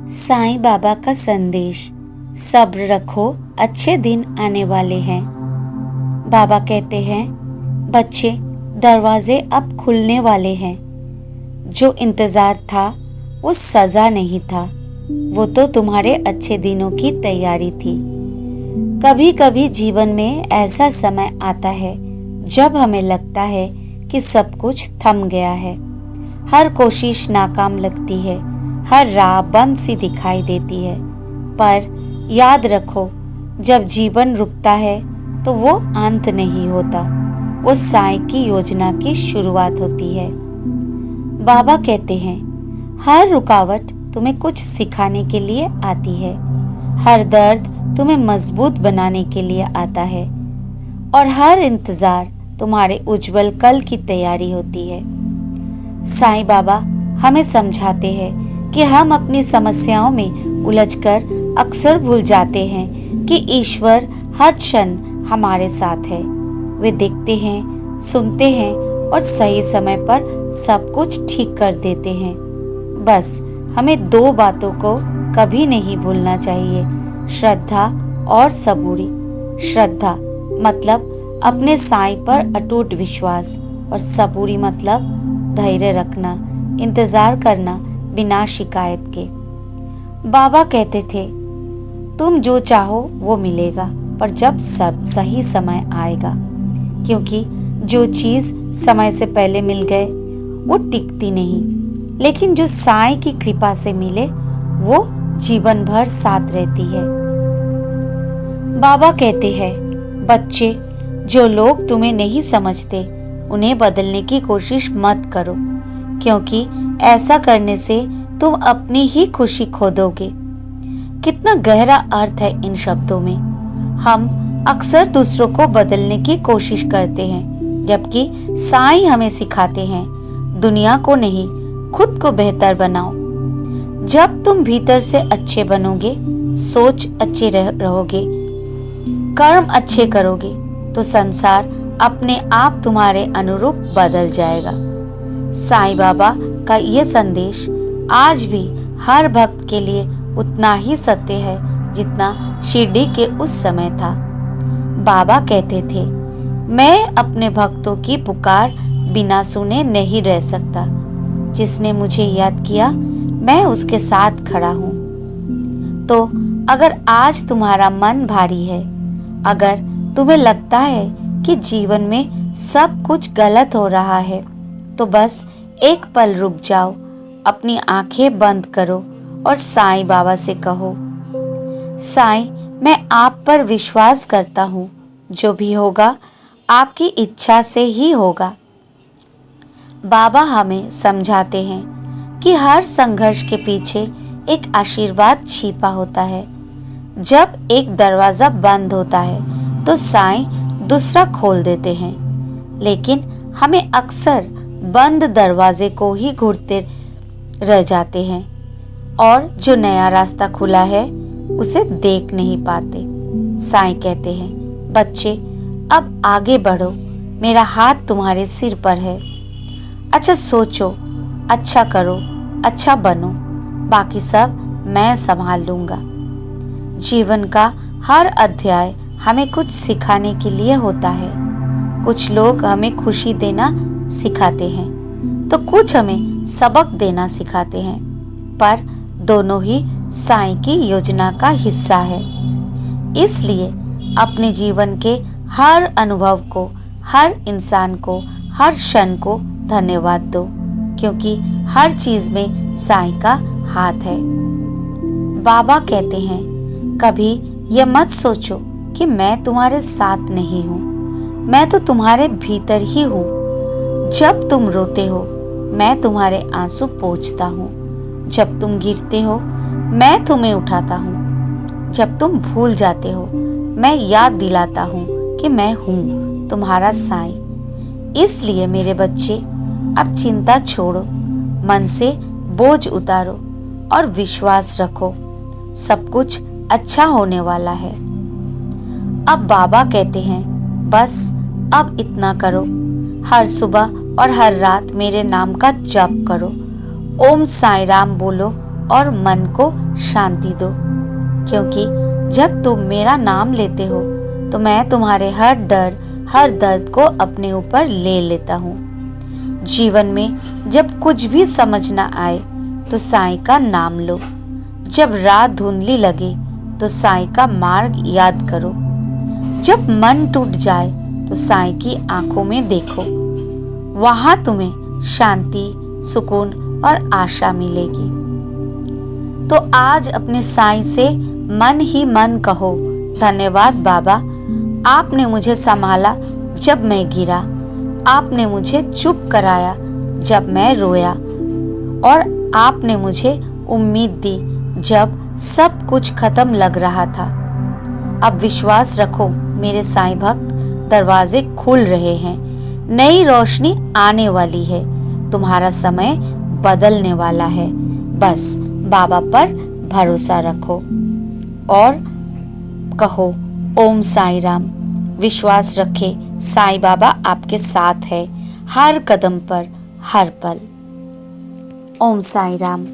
साईं बाबा का संदेश। सब्र रखो, अच्छे दिन आने वाले हैं। बाबा कहते हैं, बच्चे, दरवाजे अब खुलने वाले हैं। जो इंतजार था वो सजा नहीं था, वो तो तुम्हारे अच्छे दिनों की तैयारी थी। कभी कभी जीवन में ऐसा समय आता है जब हमें लगता है कि सब कुछ थम गया है। हर कोशिश नाकाम लगती है, हर राह बंद सी दिखाई देती है। पर याद रखो, जब जीवन रुकता है तो वो अंत नहीं होता, वो साईं की योजना की शुरुआत होती है। बाबा कहते हैं, हर रुकावट तुम्हें कुछ सिखाने के लिए आती है, हर दर्द तुम्हें मजबूत बनाने के लिए आता है और हर इंतजार तुम्हारे उज्जवल कल की तैयारी होती है। साईं बाबा हमें समझाते हैं कि हम अपनी समस्याओं में उलझकर अक्सर भूल जाते हैं कि ईश्वर हर क्षण हमारे साथ है। वे देखते हैं, सुनते हैं और सही समय पर सब कुछ ठीक कर देते हैं। बस हमें दो बातों को कभी नहीं भूलना चाहिए, श्रद्धा और सबूरी। श्रद्धा मतलब अपने साईं पर अटूट विश्वास और सबूरी मतलब धैर्य रखना, इंतजार करना बिना शिकायत के। बाबा कहते थे, तुम जो चाहो वो मिलेगा, पर जब सब सही समय आएगा। क्योंकि जो चीज समय से पहले मिल गए वो टिकती नहीं, लेकिन जो साईं की कृपा से मिले वो जीवन भर साथ रहती है। बाबा कहते हैं, बच्चे, जो लोग तुम्हें नहीं समझते उन्हें बदलने की कोशिश मत करो, क्योंकि ऐसा करने से तुम अपनी ही खुशी खो दोगे। कितना गहरा अर्थ है इन शब्दों में। हम अक्सर दूसरों को बदलने की कोशिश करते हैं, जबकि साईं हमें सिखाते हैं, दुनिया को नहीं, खुद को बेहतर बनाओ। जब तुम भीतर से अच्छे बनोगे, सोच अच्छे रहोगे, कर्म अच्छे करोगे, तो संसार अपने आप तुम्हारे अनुरूप बदल जाएगा। साईं बाबा का ये संदेश आज भी हर भक्त के लिए उतना ही सत्य है जितना शिरडी के उस समय था। बाबा कहते थे, मैं अपने भक्तों की पुकार बिना सुने नहीं रह सकता। जिसने मुझे याद किया, मैं उसके साथ खड़ा हूँ। तो अगर आज तुम्हारा मन भारी है, अगर तुम्हें लगता है कि जीवन में सब कुछ गलत हो रहा है, तो बस एक पल रुक जाओ, अपनी आंखें बंद करो और साईं बाबा से कहो, साईं, मैं आप पर विश्वास करता हूँ, जो भी होगा आपकी इच्छा से ही होगा। बाबा हमें समझाते हैं कि हर संघर्ष के पीछे एक आशीर्वाद छिपा होता है। जब एक दरवाजा बंद होता है तो साईं दूसरा खोल देते हैं, लेकिन हमें अक्सर बंद दरवाजे को ही घूरते रह जाते हैं और जो नया रास्ता खुला है उसे देख नहीं पाते। साईं कहते हैं, बच्चे, अब आगे बढ़ो, मेरा हाथ तुम्हारे सिर पर है। अच्छा सोचो, अच्छा करो, अच्छा बनो, बाकी सब मैं संभाल लूंगा। जीवन का हर अध्याय हमें कुछ सिखाने के लिए होता है। कुछ लोग हमें खुशी देना सिखाते हैं तो कुछ हमें सबक देना सिखाते हैं, पर दोनों ही साईं की योजना का हिस्सा है। इसलिए अपने जीवन के हर अनुभव को, हर इंसान को, हर क्षण को धन्यवाद दो, क्योंकि हर चीज में साईं का हाथ है। बाबा कहते हैं, कभी यह मत सोचो कि मैं तुम्हारे साथ नहीं हूँ, मैं तो तुम्हारे भीतर ही हूँ। जब तुम रोते हो, मैं तुम्हारे आंसू पोंछता हूँ। जब तुम गिरते हो, मैं तुम्हें उठाता हूँ। जब तुम भूल जाते हो, मैं याद दिलाता हूँ कि मैं हूँ तुम्हारा साईं। इसलिए मेरे बच्चे, अब चिंता छोड़ो, मन से बोझ उतारो और विश्वास रखो, सब कुछ अच्छा होने वाला है। अब बाबा कहते हैं, बस अब इतना करो, हर सुबह और हर रात मेरे नाम का जप करो, ओम साईं राम बोलो और मन को शांति दो, क्योंकि जब तुम मेरा नाम लेते हो तो मैं तुम्हारे हर डर, हर दर्द को अपने ऊपर ले लेता हूँ। जीवन में जब कुछ भी समझ ना आए तो साईं का नाम लो। जब रात धुंधली लगे तो साईं का मार्ग याद करो। जब मन टूट जाए तो साईं की आंखों में देखो, वहां तुम्हें शांति, सुकून और आशा मिलेगी। तो आज अपने साईं से मन ही मन कहो, धन्यवाद बाबा, आपने मुझे संभाला जब मैं गिरा, आपने मुझे चुप कराया जब मैं रोया, और आपने मुझे उम्मीद दी जब सब कुछ खत्म लग रहा था। अब विश्वास रखो मेरे साईं भक्त, दरवाजे खुल रहे हैं, नई रोशनी आने वाली है, तुम्हारा समय बदलने वाला है। बस बाबा पर भरोसा रखो और कहो ओम साईं राम। विश्वास रखे साईं बाबा आपके साथ है, हर कदम पर, हर पल। ओम साईं राम।